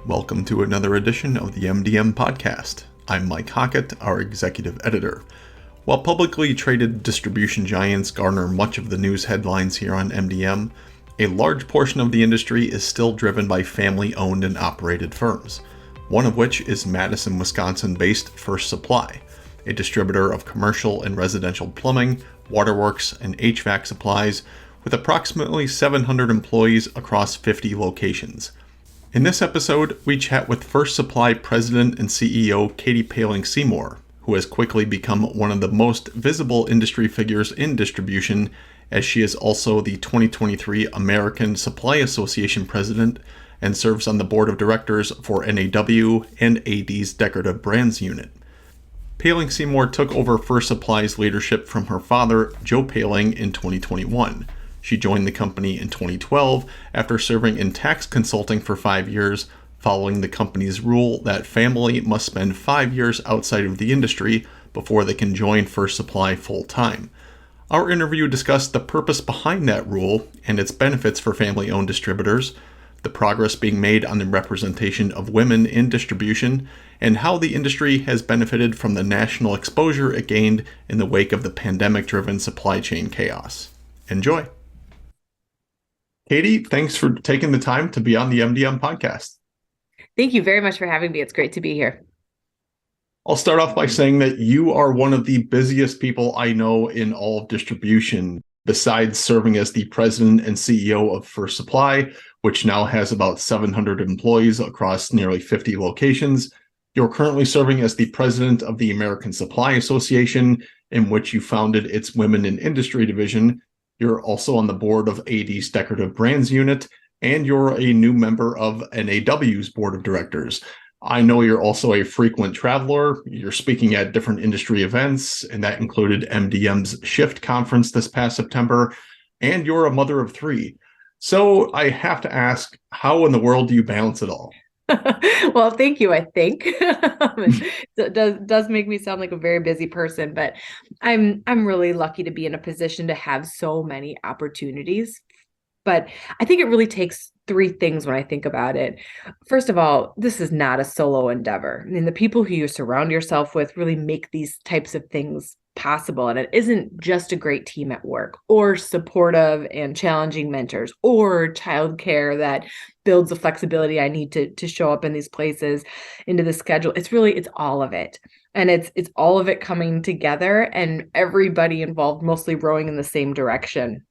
Welcome to another edition of the MDM podcast. I'm Mike Hockett, our executive editor. While publicly traded distribution giants garner much of the news headlines here on MDM, a large portion of the industry is still driven by family-owned and operated firms, one of which is Madison, Wisconsin-based First Supply, a distributor of commercial and residential plumbing, waterworks, and HVAC supplies with approximately 700 employees across 50 locations. In this episode, we chat with First Supply President and CEO Katie Poehling Seymour, who has quickly become one of the most visible industry figures in distribution, as she is also the 2023 American Supply Association President and serves on the board of directors for NAW and AD's Decorative Brands Unit. Poehling Seymour took over First Supply's leadership from her father, Joe Poehling, in 2021. She joined the company in 2012 after serving in tax consulting for 5 years, following the company's rule that family must spend 5 years outside of the industry before they can join First Supply full-time. Our interview discussed the purpose behind that rule and its benefits for family-owned distributors, the progress being made on the representation of women in distribution, and how the industry has benefited from the national exposure it gained in the wake of the pandemic-driven supply chain chaos. Enjoy! Katie, thanks for taking the time to be on the MDM podcast. Thank you very much for having me. It's great to be here. I'll start off by saying that you are one of the busiest people I know in all of distribution, besides serving as the president and CEO of First Supply, which now has about 700 employees across nearly 50 locations. You're currently serving as the president of the American Supply Association, in which you founded its Women in Industry division. You're also on the board of AD's Decorative Brands Unit, and you're a new member of NAW's board of directors. I know you're also a frequent traveler. You're speaking at different industry events, and that included MDM's Shift conference this past September, and you're a mother of 3. So I have to ask, how in the world do you balance it all? Well, thank you, I think. It does make me sound like a very busy person, but I'm really lucky to be in a position to have so many opportunities. But I think it really takes 3 things when I think about it. First of all, this is not a solo endeavor. I mean, the people who you surround yourself with really make these types of things possible. And it isn't just a great team at work or supportive and challenging mentors or childcare that builds the flexibility I need to show up in these places into the schedule. It's all of it. And it's all of it coming together and everybody involved mostly rowing in the same direction.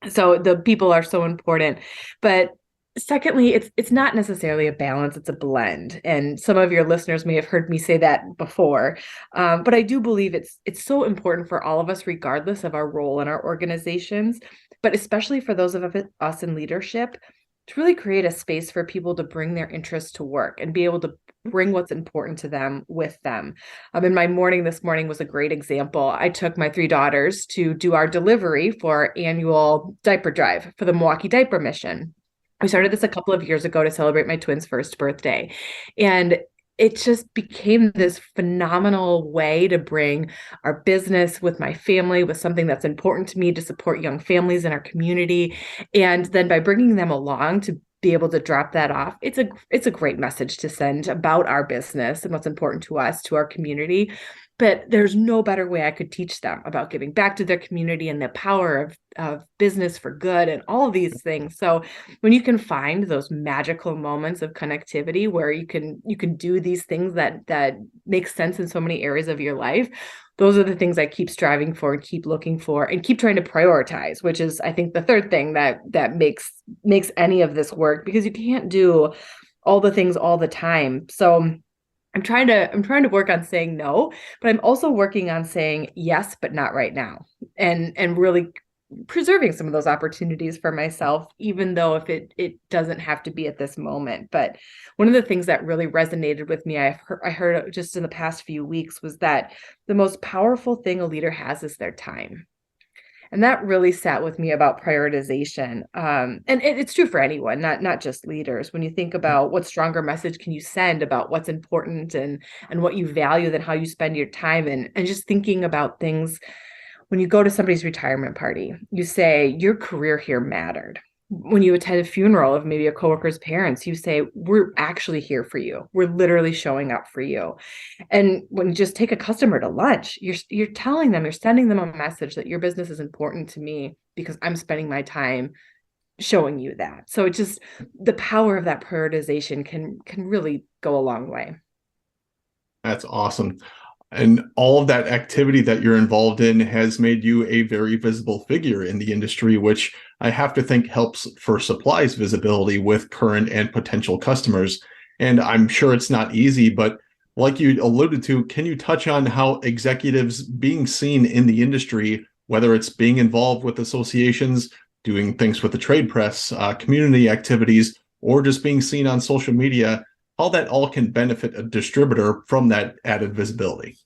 So the people are so important. But secondly, it's not necessarily a balance, it's a blend. And some of your listeners may have heard me say that before. But I do believe it's so important for all of us, regardless of our role in our organizations, but especially for those of us in leadership, to really create a space for people to bring their interests to work and be able to bring what's important to them with them. In my morning this morning was a great example. I took my 3 daughters to do our delivery for our annual diaper drive for the Milwaukee Diaper Mission. We started this a couple of years ago to celebrate my twins' first birthday. And it just became this phenomenal way to bring our business with my family, with something that's important to me to support young families in our community. And then by bringing them along to be able to drop that off, it's a great message to send about our business and what's important to us, to our community. But there's no better way I could teach them about giving back to their community and the power of business for good and all of these things. So when you can find those magical moments of connectivity where you can do these things that make sense in so many areas of your life, those are the things I keep striving for and keep looking for and keep trying to prioritize, which is, I think, the third thing that makes any of this work, because you can't do all the things all the time. So I'm trying to work on saying no, but I'm also working on saying yes, but not right now, and really preserving some of those opportunities for myself, even though if it doesn't have to be at this moment. But one of the things that really resonated with me, I heard just in the past few weeks, was that the most powerful thing a leader has is their time. And that really sat with me about prioritization. And it's true for anyone, not just leaders. When you think about what stronger message can you send about what's important and what you value than how you spend your time, and just thinking about things. When you go to somebody's retirement party, you say, your career here mattered. when you attend a funeral of maybe a coworker's parents, you say, we're actually here for you. We're literally showing up for you. And when you just take a customer to lunch, you're telling them, you're sending them a message that your business is important to me because I'm spending my time showing you that. So it just, the power of that prioritization can really go a long way. That's awesome. And all of that activity that you're involved in has made you a very visible figure in the industry, which I have to think helps for supplies visibility with current and potential customers. And I'm sure it's not easy, but like you alluded to, can you touch on how executives being seen in the industry, whether it's being involved with associations, doing things with the trade press, community activities, or just being seen on social media, how that all can benefit a distributor from that added visibility?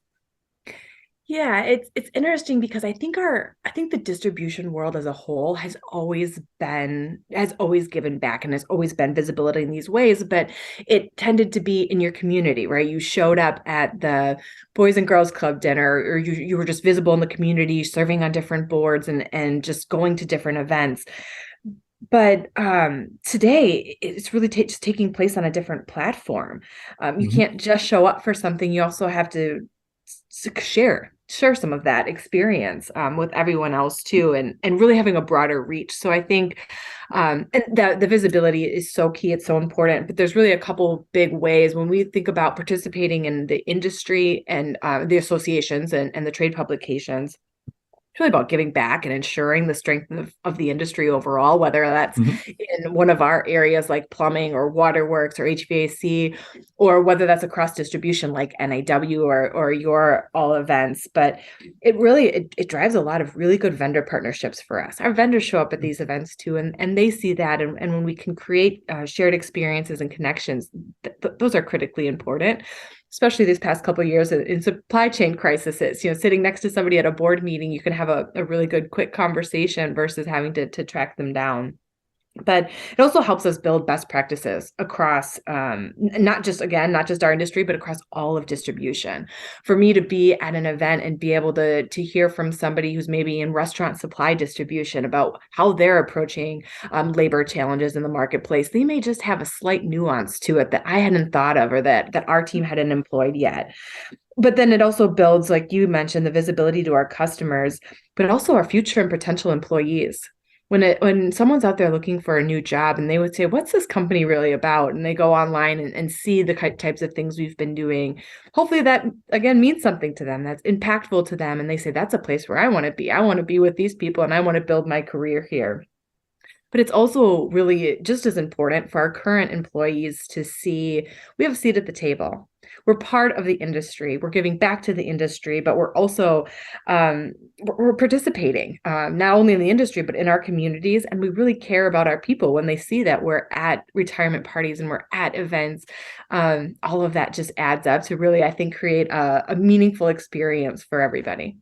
Yeah, it's interesting because I think the distribution world as a whole has always given back and has always been visibility in these ways, but it tended to be in your community, right? You showed up at the Boys and Girls Club dinner, or you were just visible in the community, serving on different boards and just going to different events. But today it's really just taking place on a different platform. You Mhm. can't just show up for something. You also have to share some of that experience with everyone else too, and really having a broader reach. So I think and the visibility is so key. It's so important. But there's really a couple big ways when we think about participating in the industry and the associations and the trade publications. It's really about giving back and ensuring the strength of the industry overall, whether that's Mhm. in one of our areas like plumbing or waterworks or HVAC, or whether that's across distribution like NAW or your all events. But it drives a lot of really good vendor partnerships for us. Our vendors show up at these events too, and they see that. And when we can create shared experiences and connections, those are critically important, especially these past couple of years in supply chain crises. Sitting next to somebody at a board meeting, you can have a really good quick conversation versus having to track them down. But it also helps us build best practices across not just our industry, but across all of distribution. For me to be at an event and be able to hear from somebody who's maybe in restaurant supply distribution about how they're approaching labor challenges in the marketplace, they may just have a slight nuance to it that I hadn't thought of, or that our team hadn't employed yet. But then it also builds, like you mentioned, the visibility to our customers, but also our future and potential employees. When someone's out there looking for a new job and they would say, what's this company really about? And they go online and see the types of things we've been doing. Hopefully that, again, means something to them, that's impactful to them. And they say, that's a place where I want to be. I want to be with these people and I want to build my career here. But it's also really just as important for our current employees to see we have a seat at the table. We're part of the industry. We're giving back to the industry, but we're also we're participating not only in the industry but in our communities. And we really care about our people when they see that we're at retirement parties and we're at events. All of that just adds up to really, I think, create a meaningful experience for everybody.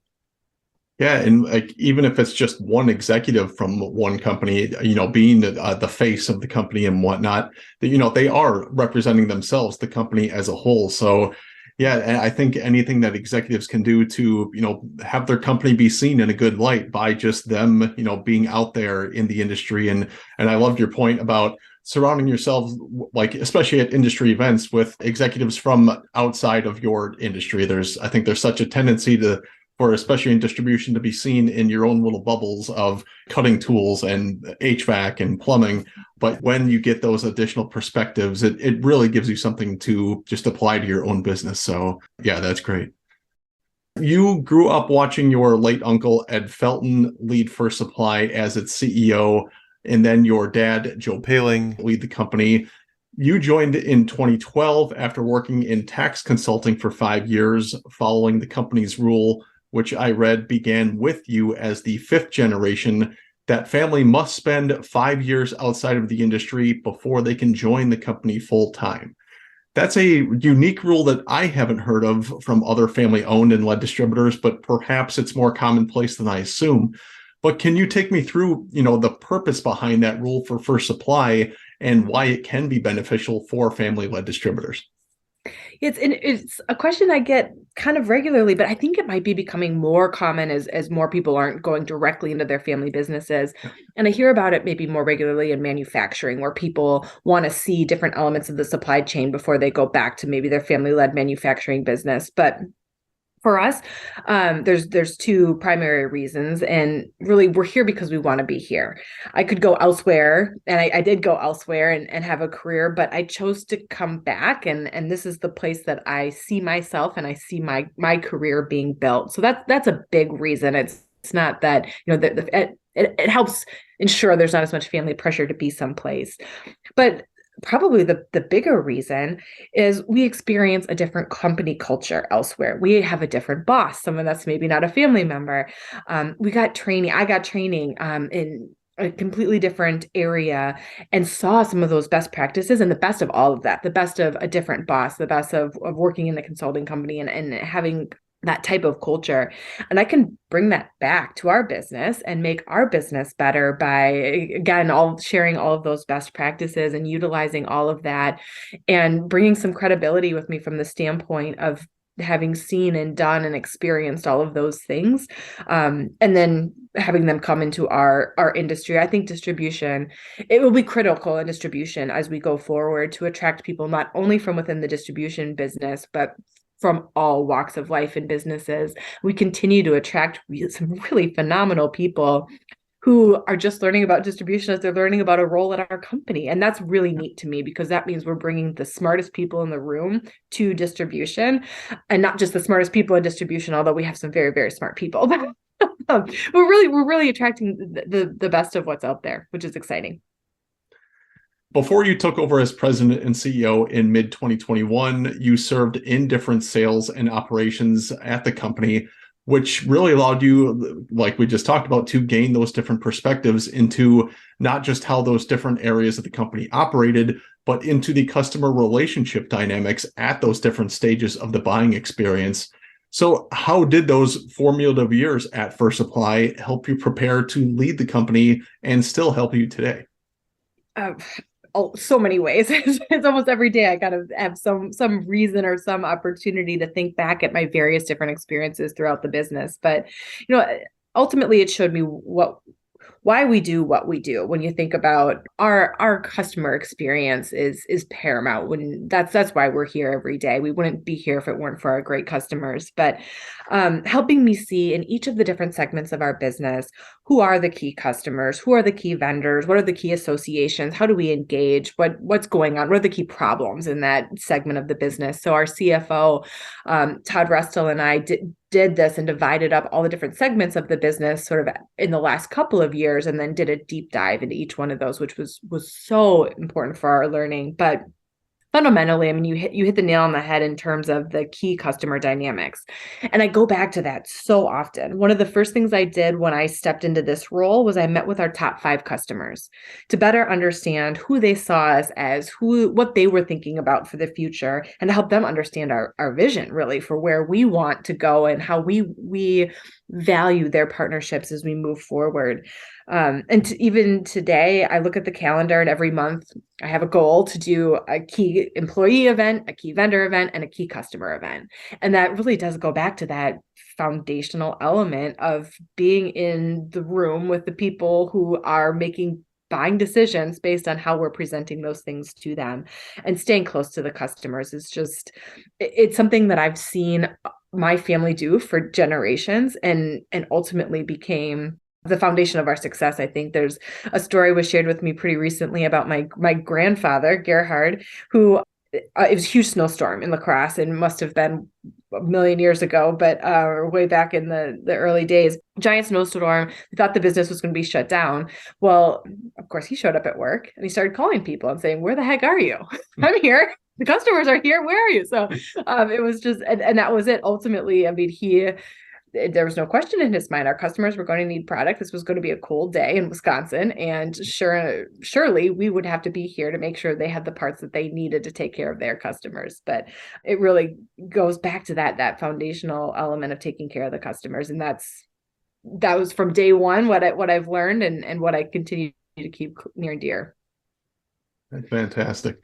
Yeah, and like even if it's just one executive from one company, being the face of the company and whatnot, that they are representing themselves, the company as a whole. So, yeah, and I think anything that executives can do to have their company be seen in a good light by just them, being out there in the industry, and I loved your point about surrounding yourselves, like especially at industry events, with executives from outside of your industry. I think there's such a tendency for especially in distribution to be seen in your own little bubbles of cutting tools and HVAC and plumbing. But when you get those additional perspectives, it really gives you something to just apply to your own business. So yeah, that's great. You grew up watching your late uncle, Ed Felton, lead First Supply as its CEO, and then your dad, Joe Poehling, lead the company. You joined in 2012 after working in tax consulting for 5 years, following the company's rule, which I read began with you as the fifth generation, that family must spend 5 years outside of the industry before they can join the company full time. That's a unique rule that I haven't heard of from other family owned and led distributors, but perhaps it's more commonplace than I assume. But can you take me through, the purpose behind that rule for First Supply and why it can be beneficial for family led distributors? It's a question I get kind of regularly, but I think it might be becoming more common as more people aren't going directly into their family businesses. Yeah. And I hear about it maybe more regularly in manufacturing, where people want to see different elements of the supply chain before they go back to maybe their family-led manufacturing business. But for us, there's two primary reasons, and really we're here because we want to be here. I could go elsewhere, and I did go elsewhere and have a career, but I chose to come back, and this is the place that I see myself and I see my career being built. So that's a big reason. It's not that, it helps ensure there's not as much family pressure to be someplace. But probably the bigger reason is we experience a different company culture elsewhere. We have a different boss, someone that's maybe not a family member. We got training. I got training in a completely different area and saw some of those best practices, and the best of all of that, the best of a different boss, the best of working in the consulting company and having that type of culture. And I can bring that back to our business and make our business better by, again, all sharing all of those best practices and utilizing all of that and bringing some credibility with me from the standpoint of having seen and done and experienced all of those things, and then having them come into our industry. I think distribution, it will be critical in distribution as we go forward to attract people not only from within the distribution business, but from all walks of life and businesses. We continue to attract some really phenomenal people who are just learning about distribution as they're learning about a role at our company. And that's really neat to me, because that means we're bringing the smartest people in the room to distribution, and not just the smartest people in distribution, although we have some very, very smart people. We're really attracting the best of what's out there, which is exciting. Before you took over as president and CEO in mid 2021, you served in different sales and operations at the company, which really allowed you, like we just talked about, to gain those different perspectives into not just how those different areas of the company operated, but into the customer relationship dynamics at those different stages of the buying experience. So how did those formative years at First Supply help you prepare to lead the company and still help you today? Uh, oh, so many ways. It's almost every day I gotta have some reason or some opportunity to think back at my various different experiences throughout the business. But ultimately, it showed me why we do what we do. When you think about our customer experience is paramount. When that's why we're here every day. We wouldn't be here if it weren't for our great customers. But helping me see in each of the different segments of our business, who are the key customers, who are the key vendors, what are the key associations, how do we engage, what's going on, what are the key problems in that segment of the business. So our CFO, Todd Restel, and I did this and divided up all the different segments of the business sort of in the last couple of years, and then did a deep dive into each one of those, which was so important for our learning. But fundamentally, I mean, you hit the nail on the head in terms of the key customer dynamics. And I go back to that so often. One of the first things I did when I stepped into this role was I met with our top 5 customers to better understand who they saw us as, what they were thinking about for the future, and to help them understand our vision really for where we want to go and how we value their partnerships as we move forward. Even today, I look at the calendar, and every month I have a goal to do a key employee event, a key vendor event, and a key customer event. And that really does go back to that foundational element of being in the room with the people who are making buying decisions based on how we're presenting those things to them, and staying close to the customers is just, it's something that I've seen my family do for generations, and ultimately became the foundation of our success. I think there's a story was shared with me pretty recently about my grandfather, Gerhard, who it was a huge snowstorm in La Crosse, and must have been a million years ago, but way back in the early days, giant snowstorm. We thought the business was going to be shut down. Well, of course, he showed up at work and he started calling people and saying, "Where the heck are you? I'm here. The customers are here. Where are you?" So it was just, and that was it. Ultimately, I mean, there was no question in his mind. Our customers were going to need product. This was going to be a cold day in Wisconsin, and surely we would have to be here to make sure they had the parts that they needed to take care of their customers. But it really goes back to that foundational element of taking care of the customers, and that was from day one what I've learned, and what I continue to keep near and dear. Fantastic.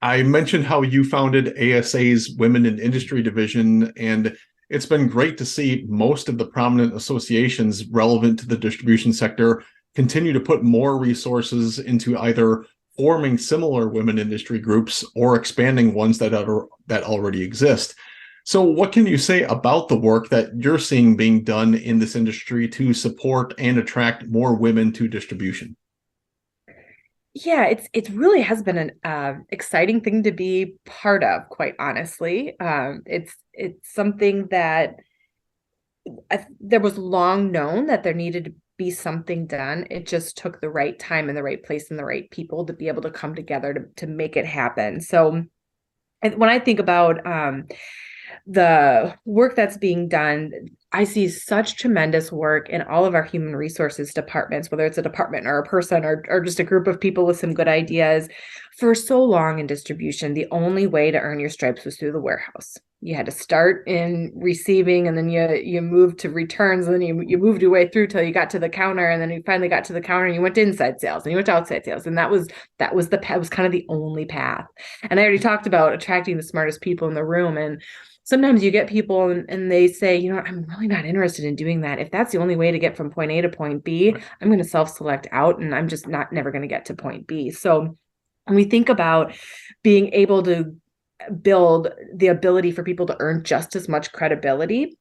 I mentioned how you founded ASA's Women in Industry division, and it's been great to see most of the prominent associations relevant to the distribution sector continue to put more resources into either forming similar women industry groups or expanding ones that already exist. So, what can you say about the work that you're seeing being done in this industry to support and attract more women to distribution? Yeah, it really has been an exciting thing to be part of, quite honestly. It's something that there was long known that there needed to be something done. It just took the right time and the right place and the right people to be able to come together to make it happen. So when I think about the work that's being done, I see such tremendous work in all of our human resources departments, whether it's a department or a person or just a group of people with some good ideas. For so long in distribution, the only way to earn your stripes was through the warehouse. You had to start in receiving, and then you moved to returns, and then you moved your way through till you got to the counter, and then you finally got to the counter and you went to inside sales and you went to outside sales. And that was kind of the only path. And I already talked about attracting the smartest people in the room. And sometimes you get people and they say, I'm really not interested in doing that. If that's the only way to get from point A to point B, I'm going to self-select out and I'm just never going to get to point B. So when we think about being able to build the ability for people to earn just as much credibility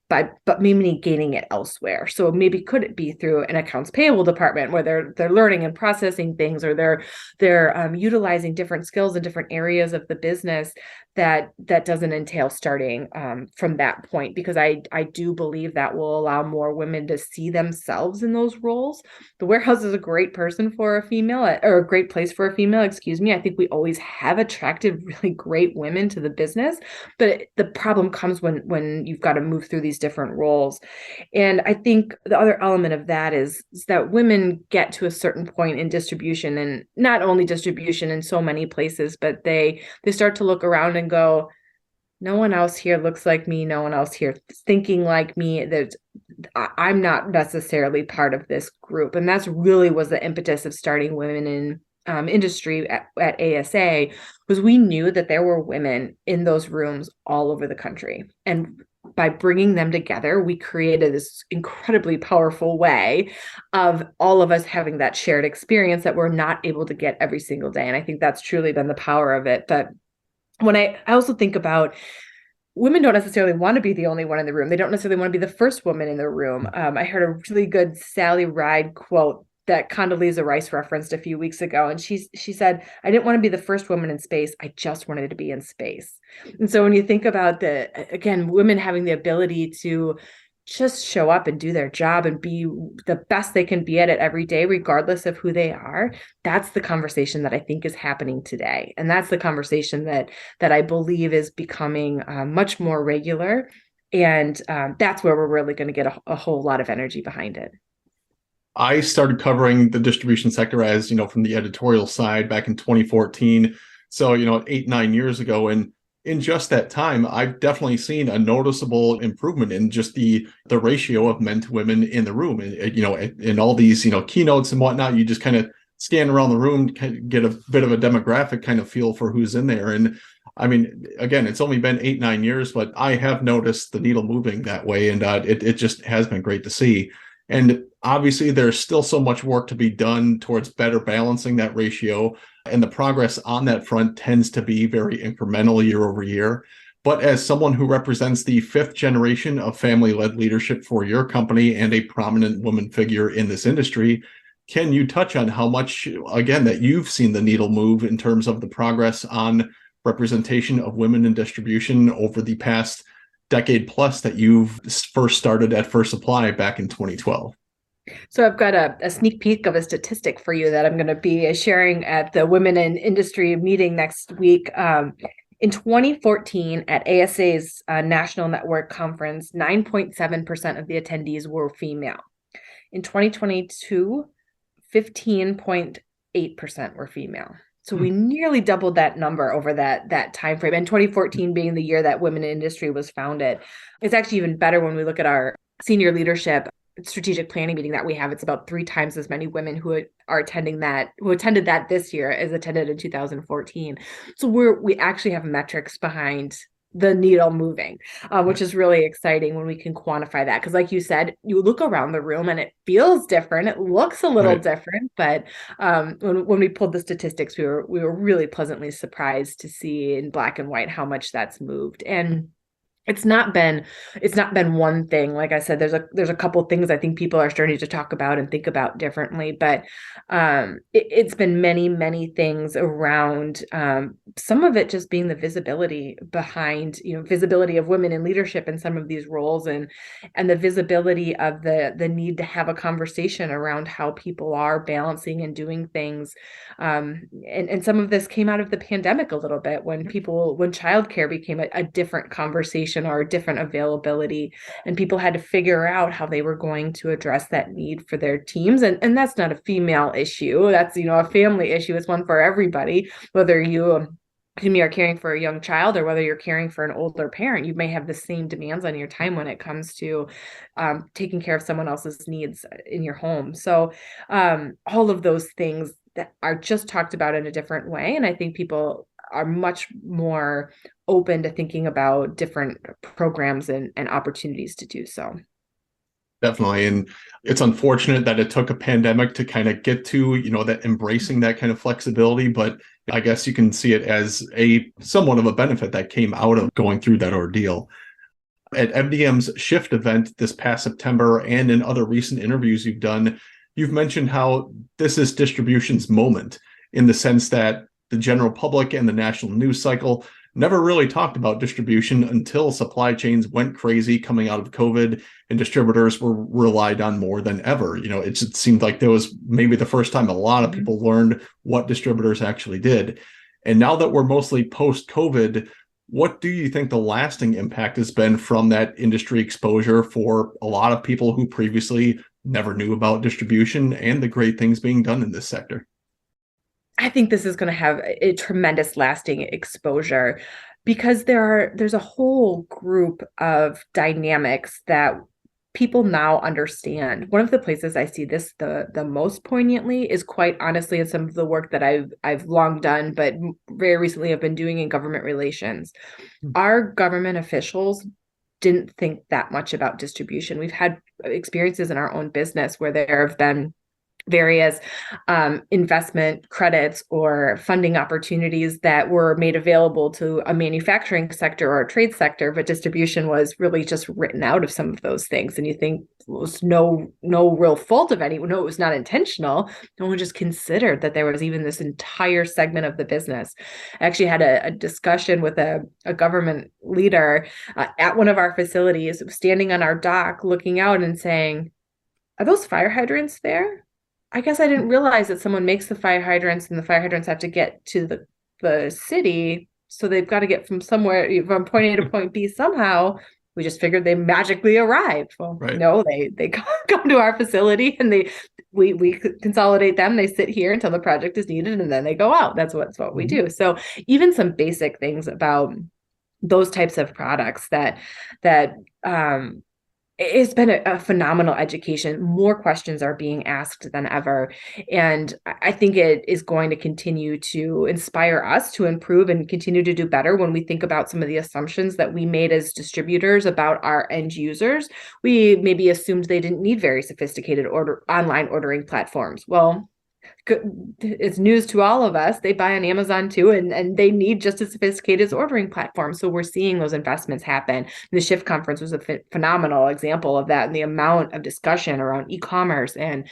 but maybe gaining it elsewhere. So maybe could it be through an accounts payable department where they're learning and processing things, or they're utilizing different skills in different areas of the business that doesn't entail starting from that point, because I do believe that will allow more women to see themselves in those roles. The warehouse is a great person for a female, or a great place for a female, excuse me. I think we always have attracted really great women to the business, but the problem comes when you've got to move through these different roles. And I think the other element of that is that women get to a certain point in distribution, and not only distribution in so many places, but they start to look around and go, no one else here looks like me. No one else here thinking like me. I'm not necessarily part of this group. And that's really was the impetus of starting Women in Industry at ASA, was we knew that there were women in those rooms all over the country. And by bringing them together, we created this incredibly powerful way of all of us having that shared experience that we're not able to get every single day. And I think that's truly been the power of it. But when I also think about, women don't necessarily want to be the only one in the room. They don't necessarily want to be the first woman in the room. I heard a really good Sally Ride quote that Condoleezza Rice referenced a few weeks ago. And she said, I didn't want to be the first woman in space. I just wanted to be in space. And so when you think about again, women having the ability to just show up and do their job and be the best they can be at it every day, regardless of who they are, that's the conversation that I think is happening today. And that's the conversation that I believe is becoming much more regular. And that's where we're really going to get a whole lot of energy behind it. I started covering the distribution sector as, from the editorial side back in 2014. So, 8-9 years ago. And in just that time, I've definitely seen a noticeable improvement in just the ratio of men to women in the room. And, in all these, keynotes and whatnot, you just kind of scan around the room, get a bit of a demographic kind of feel for who's in there. And I mean, again, it's only been 8-9 years, but I have noticed the needle moving that way. And it just has been great to see. And obviously, there's still so much work to be done towards better balancing that ratio. And the progress on that front tends to be very incremental year over year. But as someone who represents the fifth generation of family-led leadership for your company and a prominent woman figure in this industry, can you touch on how much, again, that you've seen the needle move in terms of the progress on representation of women in distribution over the past decade plus that you've first started at First Supply back in 2012? So I've got a sneak peek of a statistic for you that I'm going to be sharing at the Women in Industry meeting next week. In 2014, at ASA's National Network Conference, 9.7% of the attendees were female. In 2022, 15.8% were female. So we nearly doubled that number over that time frame. And 2014 being the year that Women in Industry was founded. It's actually even better when we look at our senior leadership. strategic planning meeting that we have, it's about 3 times as many women who are who attended that this year as attended in 2014. So we actually have metrics behind the needle moving, which is really exciting when we can quantify that. Because like you said, you look around the room and it feels different. It looks a little Right. different, but when we pulled the statistics, we were really pleasantly surprised to see in black and white how much that's moved. And it's not been one thing. Like I said, there's a couple things I think people are starting to talk about and think about differently, but it's been many things around, some of it just being the visibility behind, visibility of women in leadership in some of these roles, and the visibility of the need to have a conversation around how people are balancing and doing things. And some of this came out of the pandemic a little bit, when childcare became a different conversation or a different availability, and people had to figure out how they were going to address that need for their teams. And that's not a female issue. That's, a family issue. It's one for everybody, whether you are caring for a young child or whether you're caring for an older parent. You may have the same demands on your time when it comes to taking care of someone else's needs in your home. So all of those things that are just talked about in a different way. And I think people are much more open to thinking about different programs and opportunities to do so. Definitely. And it's unfortunate that it took a pandemic to kind of get to, that embracing that kind of flexibility. But I guess you can see it as a somewhat of a benefit that came out of going through that ordeal. At MDM's Shift event this past September, and in other recent interviews you've done, you've mentioned how this is distribution's moment, in the sense that the general public and the national news cycle never really talked about distribution until supply chains went crazy coming out of COVID, and distributors were relied on more than ever. It just seemed like there was maybe the first time a lot of people learned what distributors actually did. And now that we're mostly post-COVID, what do you think the lasting impact has been from that industry exposure for a lot of people who previously never knew about distribution and the great things being done in this sector? I think this is going to have a tremendous lasting exposure, because there's a whole group of dynamics that people now understand. One of the places I see this the most poignantly is, quite honestly, in some of the work that I've long done, but very recently have been doing in government relations. Our government officials didn't think that much about distribution. We've had experiences in our own business where there have been various investment credits or funding opportunities that were made available to a manufacturing sector or a trade sector, but distribution was really just written out of some of those things. And you think it was no real fault of anyone. No, it was not intentional. No one just considered that there was even this entire segment of the business. I actually had a discussion with a government leader at one of our facilities, standing on our dock, looking out and saying, "Are those fire hydrants there? I guess I didn't realize that someone makes the fire hydrants, and the fire hydrants have to get to the city. So they've got to get from from point A to point B somehow. We just figured they magically arrived." Well, Right. no, they come to our facility, and we consolidate them. They sit here until the project is needed, and then they go out. That's what we do. So even some basic things about those types of products that it's been a phenomenal education. More questions are being asked than ever. And I think it is going to continue to inspire us to improve and continue to do better when we think about some of the assumptions that we made as distributors about our end users. We maybe assumed they didn't need very sophisticated online ordering platforms. Well, it's news to all of us. They buy on Amazon too, and they need just as sophisticated as ordering platforms. So we're seeing those investments happen. The Shift conference was a phenomenal example of that, and the amount of discussion around e-commerce and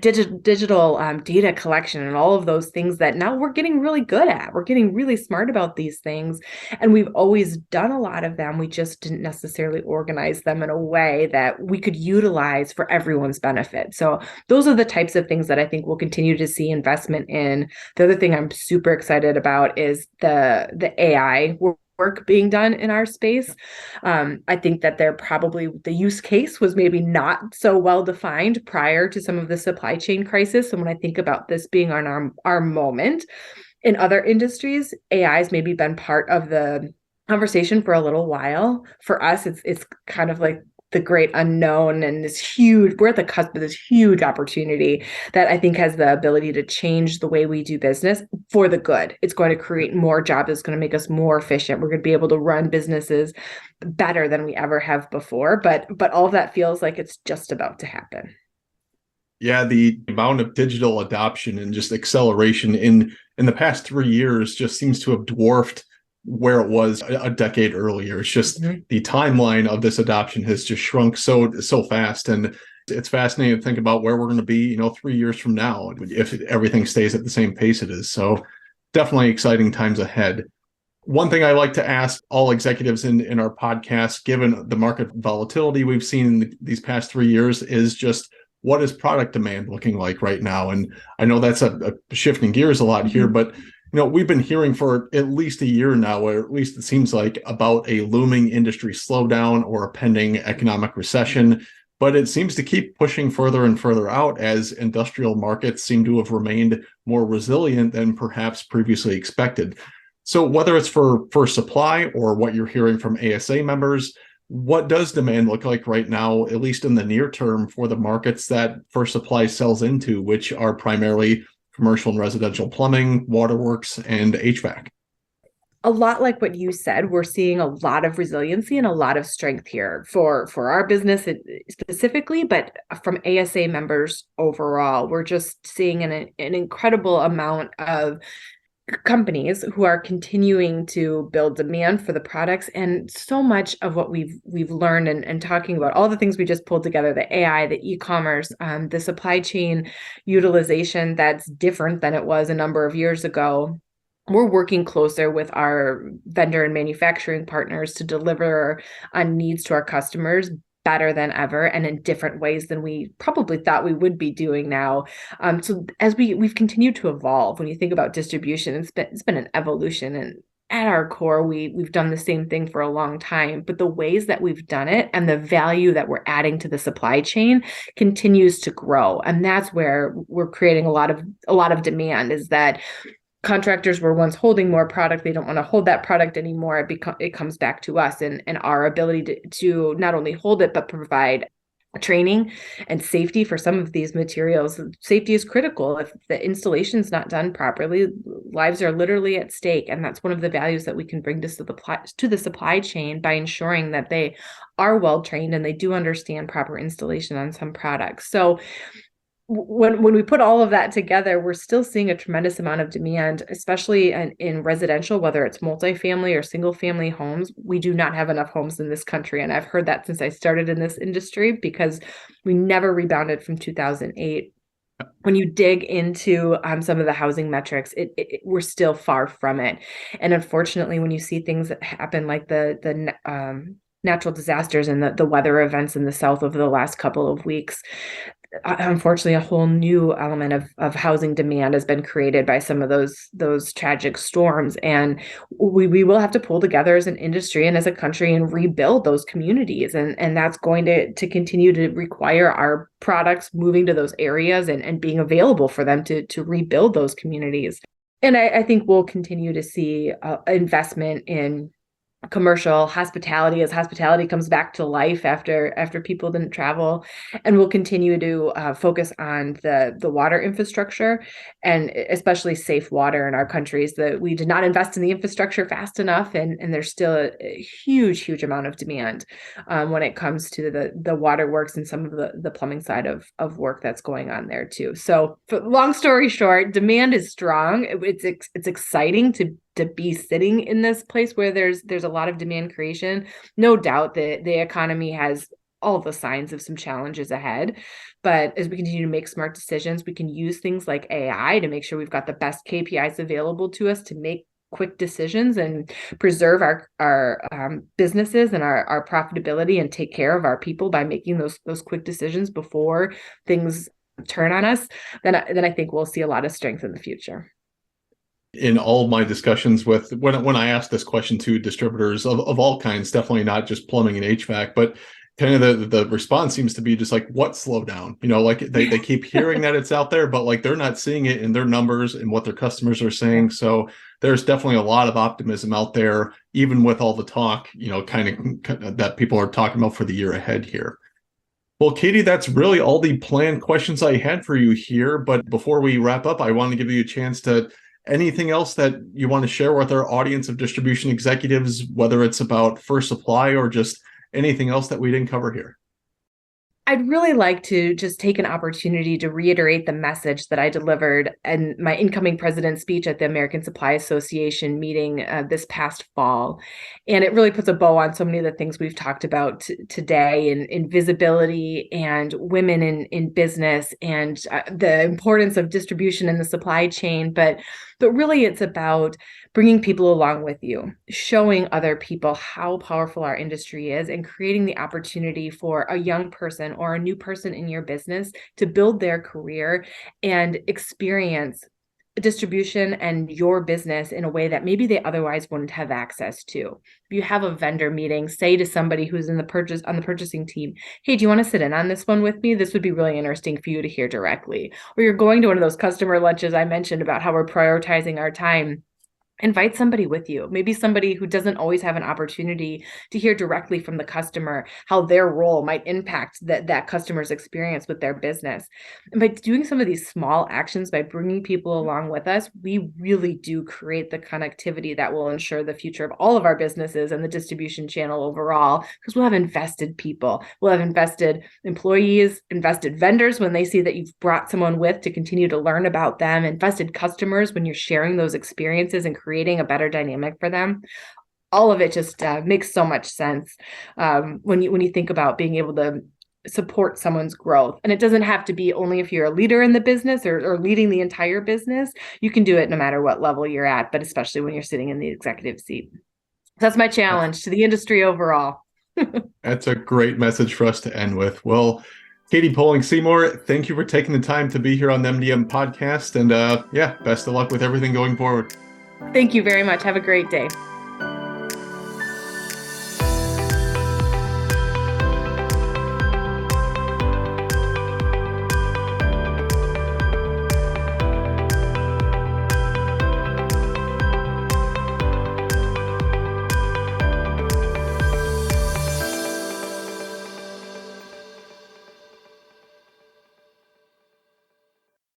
digital data collection and all of those things that now we're getting really good at. We're getting really smart about these things, and we've always done a lot of them. We just didn't necessarily organize them in a way that we could utilize for everyone's benefit. So those are the types of things that I think we'll continue to see investment in. The other thing I'm super excited about is the AI work being done in our space. I think that the use case was maybe not so well defined prior to some of the supply chain crisis. And when I think about this being on our moment, in other industries, AI has maybe been part of the conversation for a little while. For us, it's kind of like the great unknown and we're at the cusp of this huge opportunity that I think has the ability to change the way we do business for the good. It's going to create more jobs. It's going to make us more efficient. We're going to be able to run businesses better than we ever have before. But all of that feels like it's just about to happen. Yeah, the amount of digital adoption and just acceleration in the past 3 years just seems to have dwarfed where it was a decade earlier. It's just the timeline of this adoption has just shrunk so fast, and it's fascinating to think about where we're going to be, 3 years from now, if everything stays at the same pace it is. So definitely exciting times ahead. One thing I like to ask all executives in our podcast, given the market volatility we've seen in these past 3 years, is just what is product demand looking like right now? And I know that's a shifting gears a lot here, but we've been hearing for at least a year now, or at least it seems like, about a looming industry slowdown or a pending economic recession. But it seems to keep pushing further and further out as industrial markets seem to have remained more resilient than perhaps previously expected. So whether it's for supply or what you're hearing from ASA members, what does demand look like right now, at least in the near term, for the markets that First Supply sells into, which are primarily commercial and residential plumbing, waterworks, and HVAC? A lot like what you said, we're seeing a lot of resiliency and a lot of strength here for our business specifically, but from ASA members overall. We're just seeing an incredible amount of companies who are continuing to build demand for the products. And so much of what we've learned and talking about all the things we just pulled together, the AI, the e-commerce, the supply chain utilization that's different than it was a number of years ago. We're working closer with our vendor and manufacturing partners to deliver on needs to our customers better than ever and in different ways than we probably thought we would be doing now. So as we've continued to evolve, when you think about distribution, it's been an evolution, and at our core, we've done the same thing for a long time, but the ways that we've done it and the value that we're adding to the supply chain continues to grow. And that's where we're creating a lot of demand, is that contractors were once holding more product. They don't want to hold that product anymore. It comes back to us and our ability to not only hold it, but provide training and safety for some of these materials. Safety is critical. If the installation is not done properly, lives are literally at stake. And that's one of the values that we can bring to the supply chain by ensuring that they are well trained and they do understand proper installation on some products. So when we put all of that together, we're still seeing a tremendous amount of demand, especially in residential, whether it's multifamily or single family homes. We do not have enough homes in this country. And I've heard that since I started in this industry, because we never rebounded from 2008. When you dig into some of the housing metrics, we're still far from it. And unfortunately, when you see things that happen like the natural disasters and the weather events in the South over the last couple of weeks, unfortunately, a whole new element of housing demand has been created by some of those tragic storms. And we will have to pull together as an industry and as a country and rebuild those communities. And that's going to continue to require our products moving to those areas and being available for them to rebuild those communities. And I think we'll continue to see investment in commercial hospitality as hospitality comes back to life after people didn't travel, and we'll continue to focus on the water infrastructure, and especially safe water in our countries. That we did not invest in the infrastructure fast enough, and there's still a huge amount of demand when it comes to the waterworks and some of the plumbing side of work that's going on there too. So long story short, demand is strong. It's exciting to be sitting in this place where there's a lot of demand creation. No doubt that the economy has all the signs of some challenges ahead, but as we continue to make smart decisions, we can use things like AI to make sure we've got the best KPIs available to us to make quick decisions and preserve our businesses and our profitability and take care of our people by making those quick decisions before things turn on us. Then I think we'll see a lot of strength in the future. In all of my discussions with when I ask this question to distributors of all kinds, definitely not just plumbing and HVAC, but kind of the response seems to be just like, what slowdown? Like they keep hearing that it's out there, but like they're not seeing it in their numbers and what their customers are saying. So there's definitely a lot of optimism out there, even with all the talk, kind of that people are talking about for the year ahead here. Well, Katie, that's really all the planned questions I had for you here. But before we wrap up, I want to give you a chance to anything else that you want to share with our audience of distribution executives, whether it's about First Supply or just anything else that we didn't cover here. I'd really like to just take an opportunity to reiterate the message that I delivered in my incoming president's speech at the American Supply Association meeting this past fall. And it really puts a bow on so many of the things we've talked about today in visibility and women in business and the importance of distribution in the supply chain. But really it's about bringing people along with you, showing other people how powerful our industry is, and creating the opportunity for a young person or a new person in your business to build their career and experience distribution and your business in a way that maybe they otherwise wouldn't have access to. If you have a vendor meeting, say to somebody who's on the purchasing team, hey, do you want to sit in on this one with me? This would be really interesting for you to hear directly. Or you're going to one of those customer lunches I mentioned about how we're prioritizing our time. Invite somebody with you, maybe somebody who doesn't always have an opportunity to hear directly from the customer how their role might impact that customer's experience with their business. And by doing some of these small actions, by bringing people along with us, we really do create the connectivity that will ensure the future of all of our businesses and the distribution channel overall, because we'll have invested people, we'll have invested employees, invested vendors when they see that you've brought someone with to continue to learn about them, invested customers when you're sharing those experiences and creating a better dynamic for them. All of it just makes so much sense when you think about being able to support someone's growth. And it doesn't have to be only if you're a leader in the business or leading the entire business. You can do it no matter what level you're at, but especially when you're sitting in the executive seat. That's my challenge to the industry overall. That's a great message for us to end with. Well, Katie Poehling Seymour, thank you for taking the time to be here on the MDM podcast. And best of luck with everything going forward. Thank you very much. Have a great day.